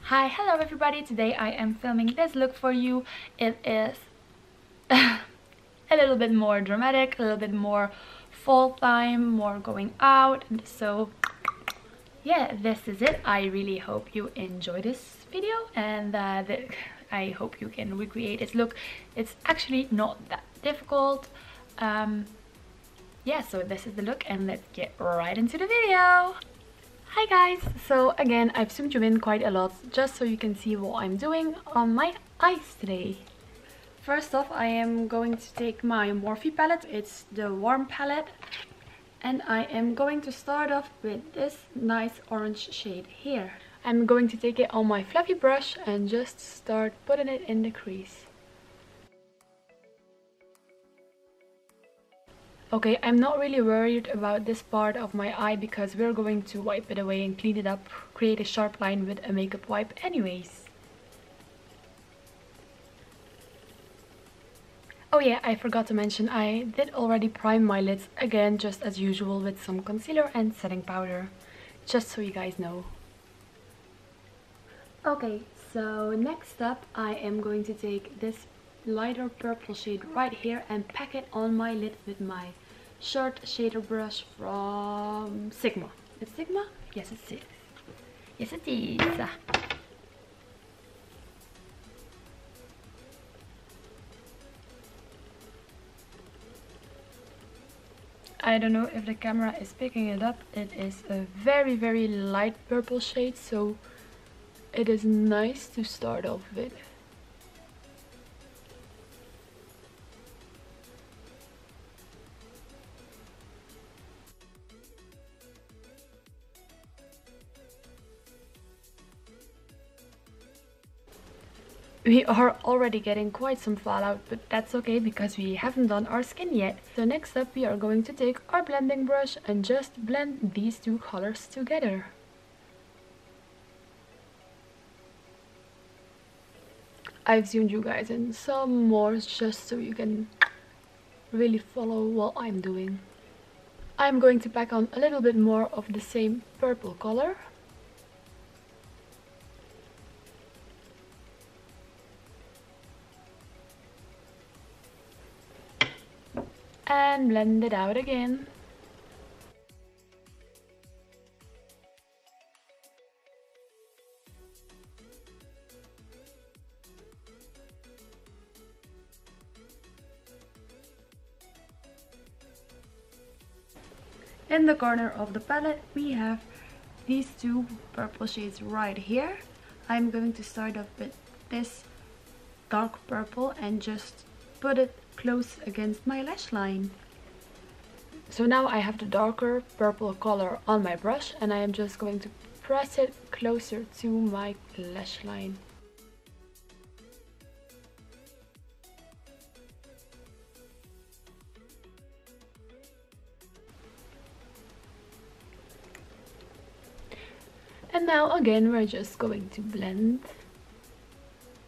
Hi, hello everybody. Today I am filming this look for you. It is a little bit more dramatic, a little bit more fall time, more going out. And so yeah, this is it. I really hope you enjoy this video and that I hope you can recreate this look. It's actually not that difficult. Yeah, so this is the look and let's get right into the video. Hi guys! So again, I've zoomed you in quite a lot just so you can see what I'm doing on my eyes today. First off, I am going to take my Morphe palette. It's the warm palette. And I am going to start off with this nice orange shade here. I'm going to take it on my fluffy brush and just start putting it in the crease. Okay, I'm not really worried about this part of my eye because we're going to wipe it away and clean it up, create a sharp line with a makeup wipe anyways. Oh yeah, I forgot to mention, I did already prime my lids again, just as usual, with some concealer and setting powder, just so you guys know. Okay, so next up I am going to take this lighter purple shade right here and pack it on my lid with my short shader brush from Sigma. It's Sigma? Yes, it is. Yes, it is. I don't know if the camera is picking it up. It is a very, very light purple shade, so it is nice to start off with. We are already getting quite some fallout, but that's okay because we haven't done our skin yet. So next up we are going to take our blending brush and just blend these two colors together. I've zoomed you guys in some more just so you can really follow what I'm doing. I'm going to pack on a little bit more of the same purple color. And blend it out again. In the corner of the palette we have these two purple shades right here. I'm going to start off with this dark purple and just put it close against my lash line. So now I have the darker purple color on my brush and I am just going to press it closer to my lash line. And now again we're just going to blend.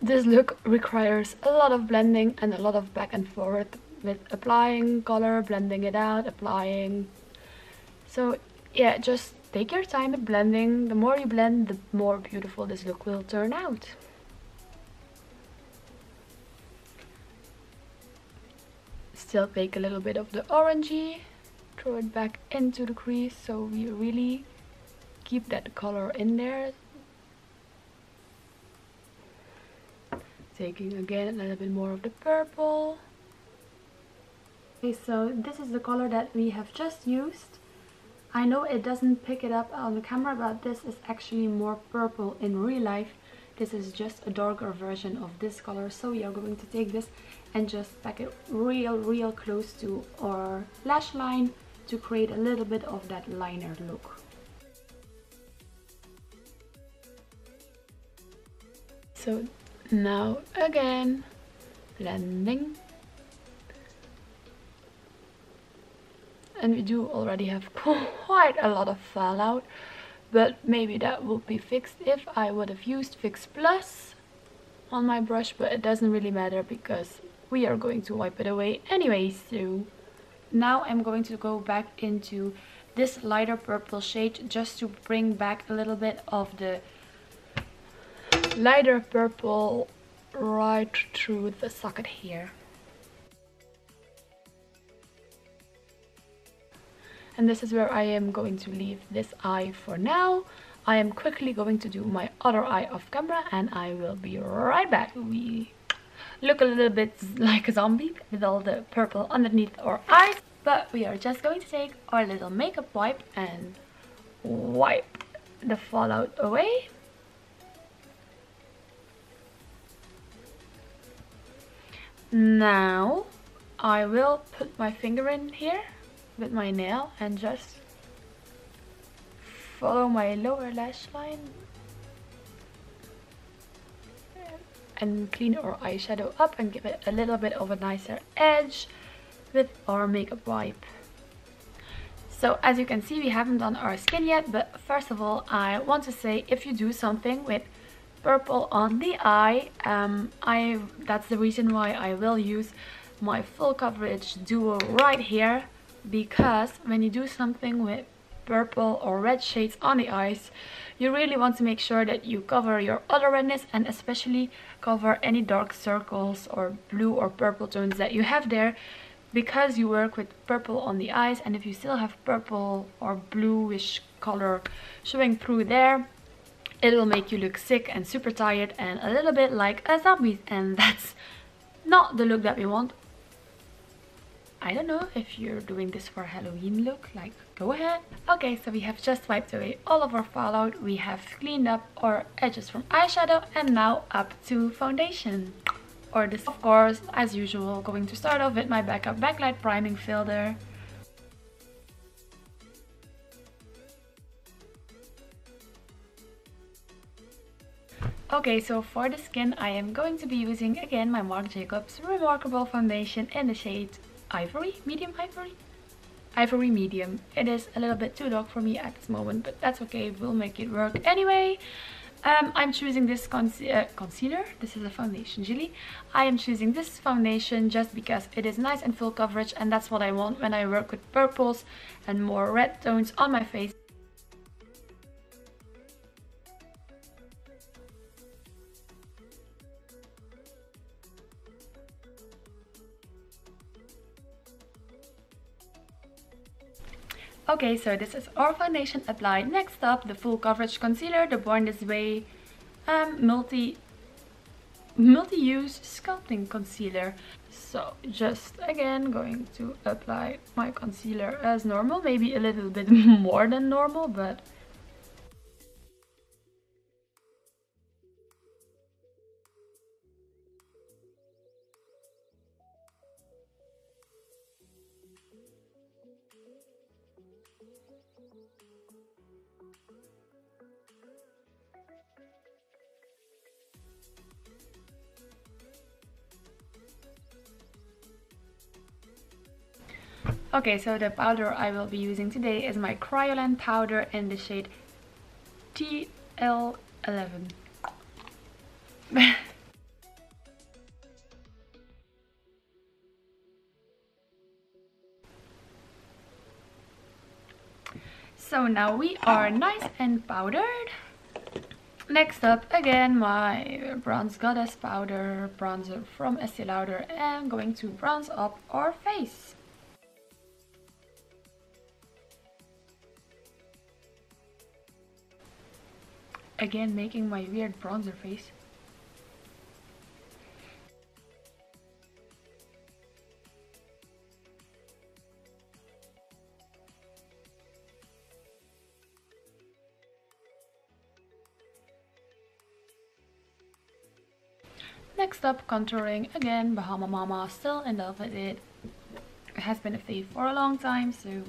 This look requires a lot of blending and a lot of back and forth with applying color, blending it out, applying. So yeah, just take your time with blending. The more you blend, the more beautiful this look will turn out. Still take a little bit of the orangey, throw it back into the crease so we really keep that color in there. Taking again a little bit more of the purple. Okay, so this is the color that we have just used. I know it doesn't pick it up on the camera, but this is actually more purple in real life. This is just a darker version of this color, so we are going to take this and just pack it real close to our lash line to create a little bit of that liner look. So now again, blending. And we do already have quite a lot of fallout, but maybe that will be fixed if I would have used Fix Plus on my brush, but it doesn't really matter because we are going to wipe it away anyway. So now I'm going to go back into this lighter purple shade just to bring back a little bit of the lighter purple right through the socket here. And this is where I am going to leave this eye for now. I am quickly going to do my other eye off camera and I will be right back. We look a little bit like a zombie with all the purple underneath our eyes, but we are just going to take our little makeup wipe and wipe the fallout away. Now I will put my finger in here with my nail and just follow my lower lash line and clean our eyeshadow up and give it a little bit of a nicer edge with our makeup wipe. So as you can see, we haven't done our skin yet, but first of all I want to say, if you do something with purple on the eye, that's the reason why I will use my full coverage duo right here, because when you do something with purple or red shades on the eyes, you really want to make sure that you cover your other redness and especially cover any dark circles or blue or purple tones that you have there, because you work with purple on the eyes, and if you still have purple or bluish color showing through there, it will make you look sick and super tired and a little bit like a zombie, and that's not the look that we want. I don't know if you're doing this for a Halloween look, like, go ahead. Okay, so we have just wiped away all of our fallout, we have cleaned up our edges from eyeshadow, and now up to foundation. Or this, of course, as usual, going to start off with my Becca Backlight Priming Filter. Okay, so for the skin I am going to be using again my Marc Jacobs Remarcable foundation in the shade Ivory, medium ivory? Ivory medium. It is a little bit too dark for me at this moment, but that's okay, we'll make it work anyway. I'm choosing this concealer. This is a foundation, Gimme. I am choosing this foundation just because it is nice and full coverage, and that's what I want when I work with purples and more red tones on my face. Okay, so this is our foundation applied. Next up, the full coverage concealer, the Born This Way multi-use sculpting concealer. So just again going to apply my concealer as normal, maybe a little bit more than normal, but okay, so the powder I will be using today is my Kryolan powder in the shade TL11. So now we are nice and powdered. Next up, again, my Bronze Goddess powder bronzer from Estée Lauder, and I'm going to bronze up our face. Again, making my weird bronzer face. Next up, contouring again, Bahama Mama, still in love with it. It has been a fave for a long time, so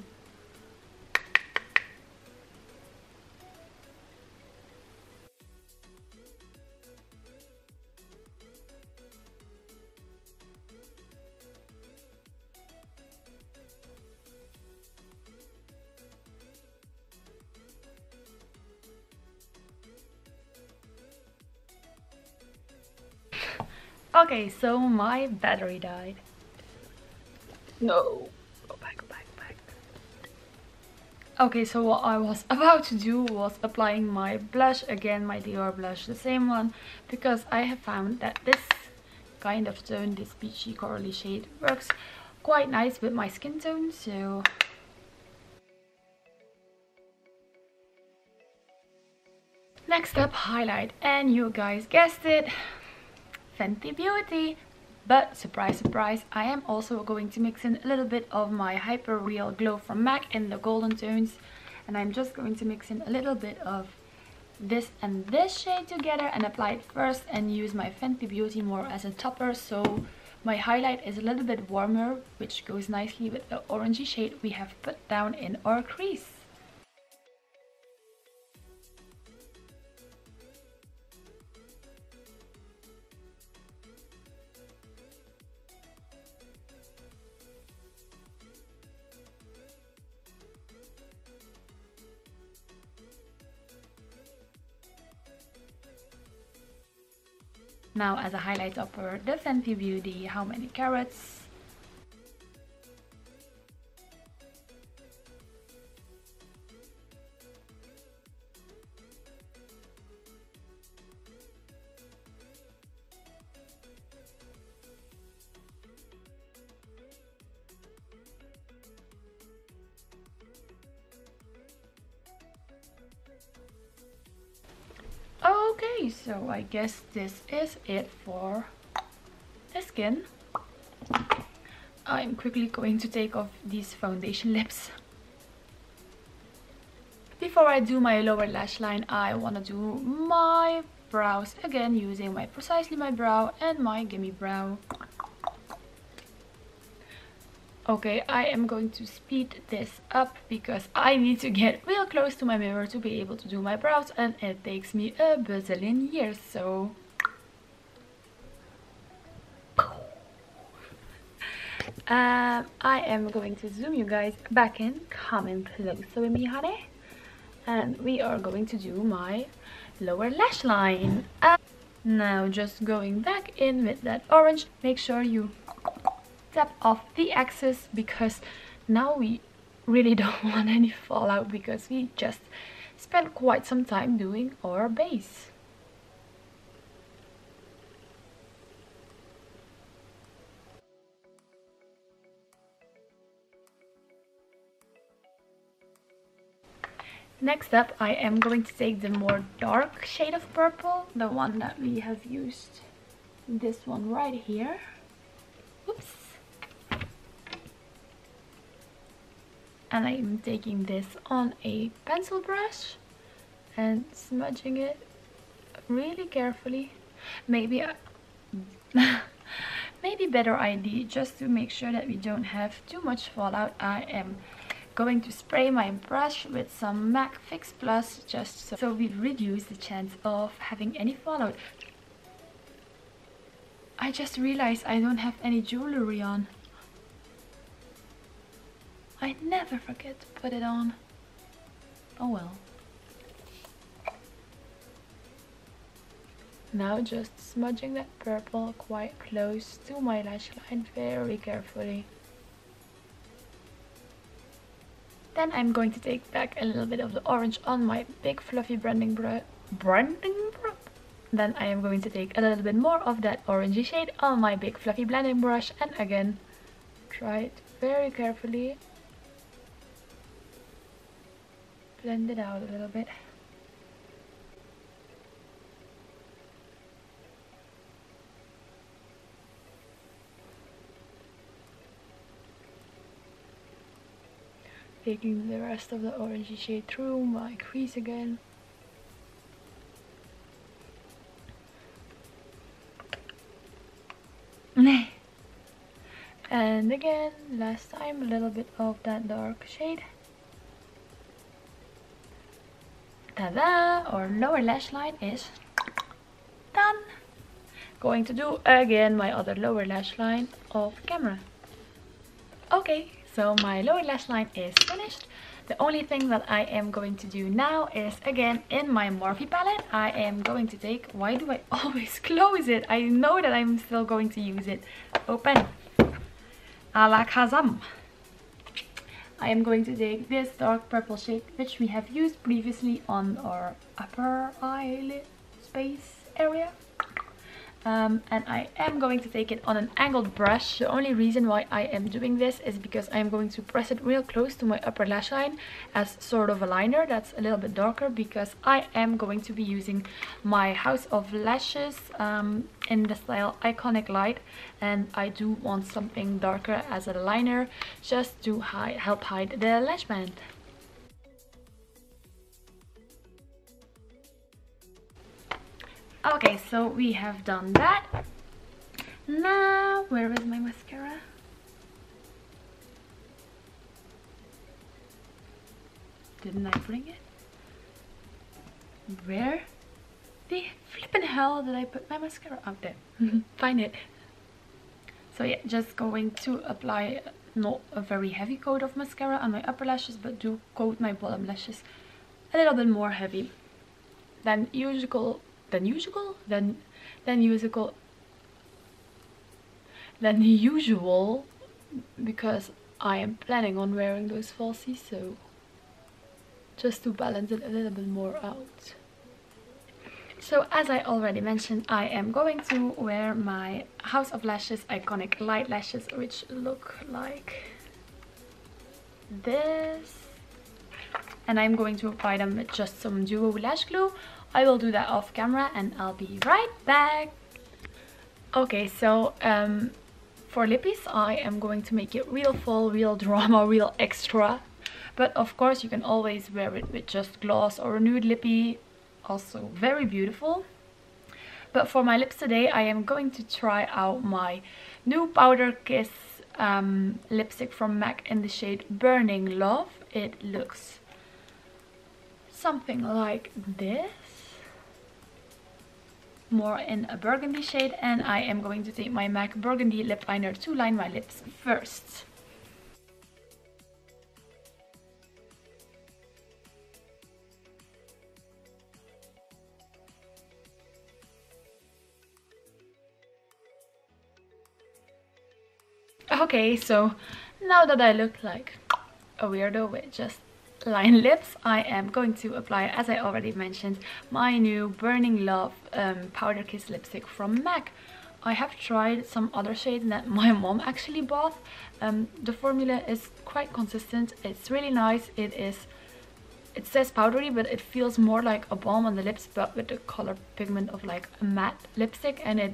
okay, so my battery died. No. Go back, back, back. Okay, so what I was about to do was applying my blush again, my Dior blush, the same one, because I have found that this kind of tone, this peachy corally shade, works quite nice with my skin tone. So next up, highlight, and you guys guessed it, Fenty Beauty. But surprise surprise, I am also going to mix in a little bit of my Hyper Real Glow from MAC in the golden tones, and I'm just going to mix in a little bit of this and this shade together and apply it first, and use my Fenty Beauty more as a topper, so my highlight is a little bit warmer, which goes nicely with the orangey shade we have put down in our crease. Now as a highlight upper, the Fenty Beauty How Many Carats. Okay, so I guess this is it for the skin. I'm quickly going to take off these foundation lips. Before I do my lower lash line, I want to do my brows again using my Precisely My Brow and my Gimme Brow. Okay, I am going to speed this up because I need to get real close to my mirror to be able to do my brows, and it takes me a bazillion years, so... I am going to zoom you guys back in, come in closer with me, honey, and we are going to do my lower lash line. Now just going back in with that orange, make sure you tap off the excess, because now we really don't want any fallout, because we just spent quite some time doing our base. Next up, I am going to take the more dark shade of purple, the one that we have used, this one right here. Oops. And I'm taking this on a pencil brush and smudging it really carefully. Maybe maybe better idea, just to make sure that we don't have too much fallout, I am going to spray my brush with some MAC Fix Plus, just so we reduce the chance of having any fallout. I just realized I don't have any jewelry on. I never forget to put it on. Oh well. Now just smudging that purple quite close to my lash line very carefully. Then I'm going to take back a little bit of the orange on my big fluffy blending brush. Then I am going to take a little bit more of that orangey shade on my big fluffy blending brush, and again try it very carefully. Blend it out a little bit. Taking the rest of the orangey shade through my crease again. And again, last time, a little bit of that dark shade. Ta-da! Our lower lash line is done. Going to do again my other lower lash line off camera. Okay, so my lower lash line is finished. The only thing that I am going to do now is, again, in my Morphe palette, I am going to take... Why do I always close it? I know that I'm still going to use it. Open. A la Kazam. I am going to take this dark purple shade, which we have used previously on our upper eyelid space area. And I am going to take it on an angled brush. The only reason why I am doing this is because I am going to press it real close to my upper lash line as sort of a liner that's a little bit darker, because I am going to be using my House of Lashes in the style Iconic Light, and I do want something darker as a liner just to help hide the lash band. Okay, so we have done that. Now, where is my mascara? Didn't I bring it? Where the flippin' hell did I put my mascara? Out there. Find it. So yeah, just going to apply not a very heavy coat of mascara on my upper lashes, but do coat my bottom lashes a little bit more heavy than usual. Than usual, because I am planning on wearing those falsies, so just to balance it a little bit more out. So as I already mentioned, I am going to wear my House of Lashes Iconic Light lashes, which look like this, and I'm going to apply them with just some duo lash glue. I will do that off camera and I'll be right back. Okay, so for lippies I am going to make it real full, real drama, real extra. But of course you can always wear it with just gloss or a nude lippy, also very beautiful. But for my lips today I am going to try out my new Powder Kiss lipstick from MAC in the shade Burning Love. It looks something like this, more in a burgundy shade, and I am going to take my MAC Burgundy lip liner to line my lips first. Okay, so now that I look like a weirdo with just line lips, I am going to apply, as I already mentioned, my new Burning Love Powder Kiss lipstick from MAC. I have tried some other shades that my mom actually bought. The formula is quite consistent. It's really nice. It says powdery, but it feels more like a balm on the lips, but with the color pigment of like a matte lipstick, and it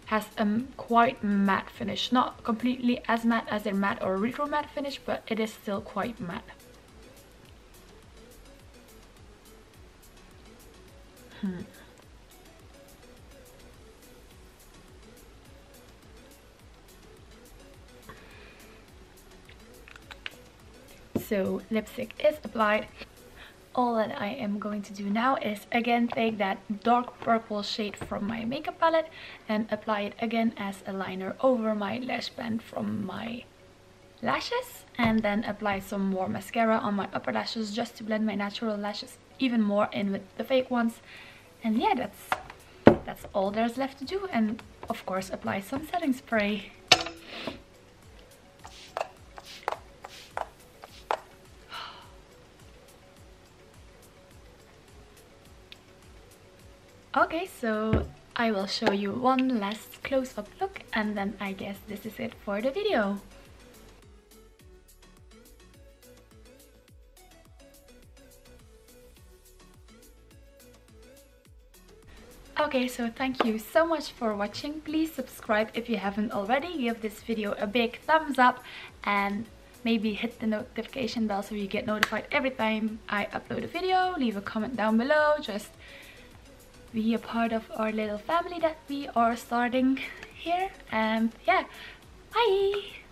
has a quite matte finish. Not completely as matte as a matte or retro matte finish, but it is still quite matte. So lipstick is applied. All that I am going to do now is again take that dark purple shade from my makeup palette and apply it again as a liner over my lash band from my lashes, and then apply some more mascara on my upper lashes just to blend my natural lashes even more in with the fake ones. And yeah, that's all there's left to do, and of course apply some setting spray. Okay, so I will show you one last close-up look, and then I guess this is it for the video. Okay, so thank you so much for watching. Please subscribe if you haven't already. Give this video a big thumbs up and maybe hit the notification bell so you get notified every time I upload a video. Leave a comment down below. Just be a part of our little family that we are starting here. And yeah, bye!